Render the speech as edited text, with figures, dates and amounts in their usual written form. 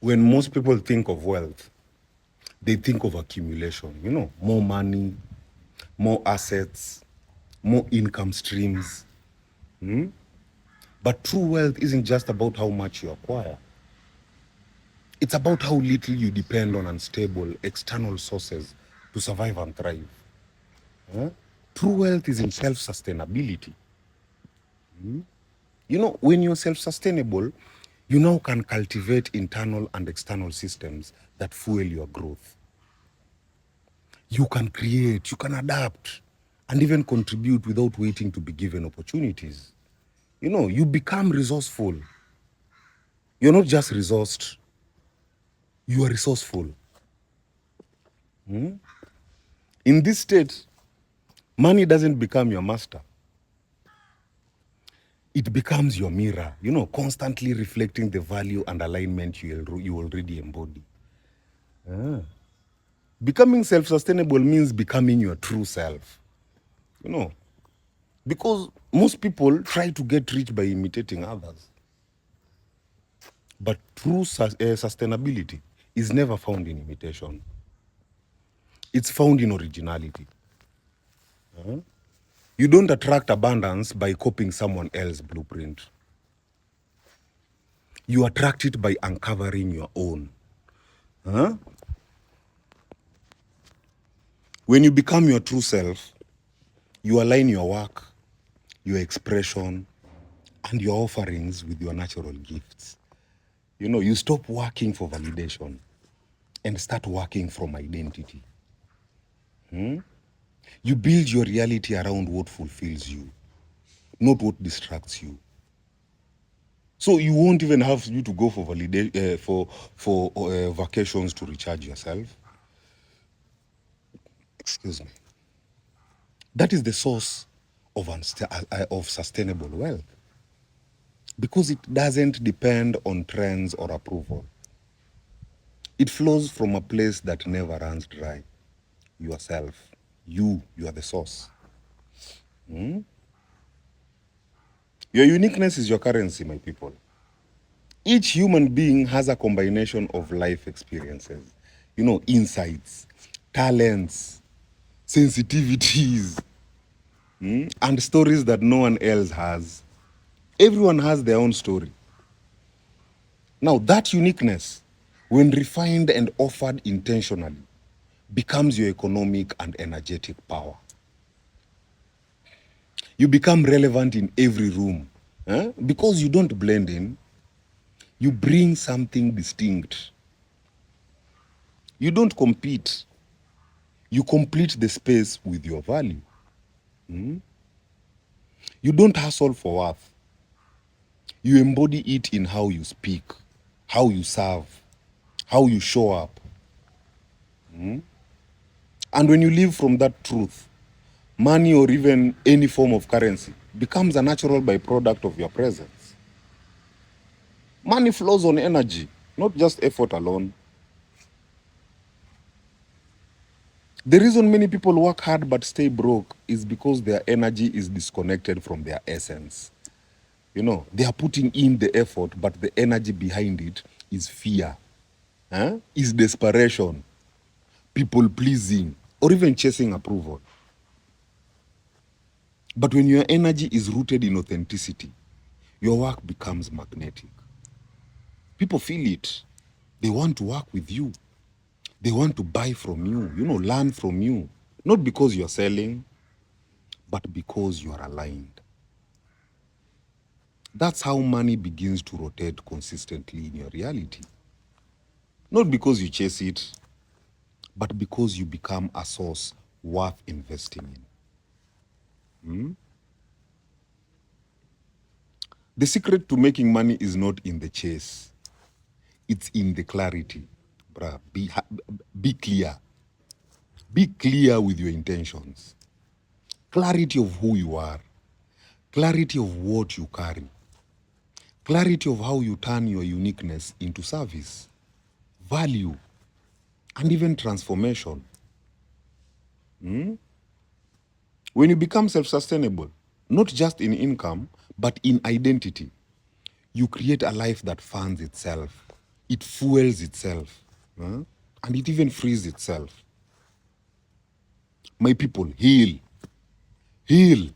When most people think of wealth, they think of accumulation, more money, more assets, more income streams. But true wealth isn't just about how much you acquire. It's about how little you depend on unstable external sources to survive and thrive. True wealth is in self-sustainability. When you're self-sustainable, you now can cultivate internal and external systems that fuel your growth. You can create, you can adapt, and even contribute without waiting to be given opportunities. You become resourceful. You're not just resourced, you are resourceful. In this state, money doesn't become your master. It becomes your mirror, constantly reflecting the value and alignment you already embody. Becoming self-sustainable means becoming your true self. Because most people try to get rich by imitating others. But true sustainability is never found in imitation. It's found in originality. You don't attract abundance by copying someone else's blueprint. You attract it by uncovering your own. When you become your true self, you align your work, your expression, and your offerings with your natural gifts. You stop working for validation and start working from identity. You build your reality around what fulfills you, not what distracts you. So you won't even have you to go for vacations to recharge yourself. Excuse me. That is the source of sustainable wealth, because it doesn't depend on trends or approval. It flows from a place that never runs dry. Yourself. You are the source. Your uniqueness is your currency, my people. Each human being has a combination of life experiences, insights, talents, sensitivities, and stories that no one else has. Everyone has their own story. Now, that uniqueness, when refined and offered intentionally, becomes your economic and energetic power. You become relevant in every room. Because you don't blend in, you bring something distinct. You don't compete. You complete the space with your value. You don't hustle for worth. You embody it in how you speak, how you serve, how you show up. And when you live from that truth, money or even any form of currency becomes a natural byproduct of your presence. Money flows on energy, not just effort alone. The reason many people work hard but stay broke is because their energy is disconnected from their essence. They are putting in the effort, but the energy behind it is fear, is desperation, people pleasing, or even chasing approval. But when your energy is rooted in authenticity, your work becomes magnetic. People feel it. They want to work with you. They want to buy from you, learn from you. Not because you're selling, but because you are aligned. That's how money begins to rotate consistently in your reality. Not because you chase it, but because you become a source worth investing in. The secret to making money is not in the chase. It's in the clarity. Bruh, be clear. Be clear with your intentions. Clarity of who you are. Clarity of what you carry. Clarity of how you turn your uniqueness into service, value, and even transformation. When you become self-sustainable, not just in income, but in identity, you create a life that funds itself. it fuels itself, and it even frees itself. My people, heal. Heal.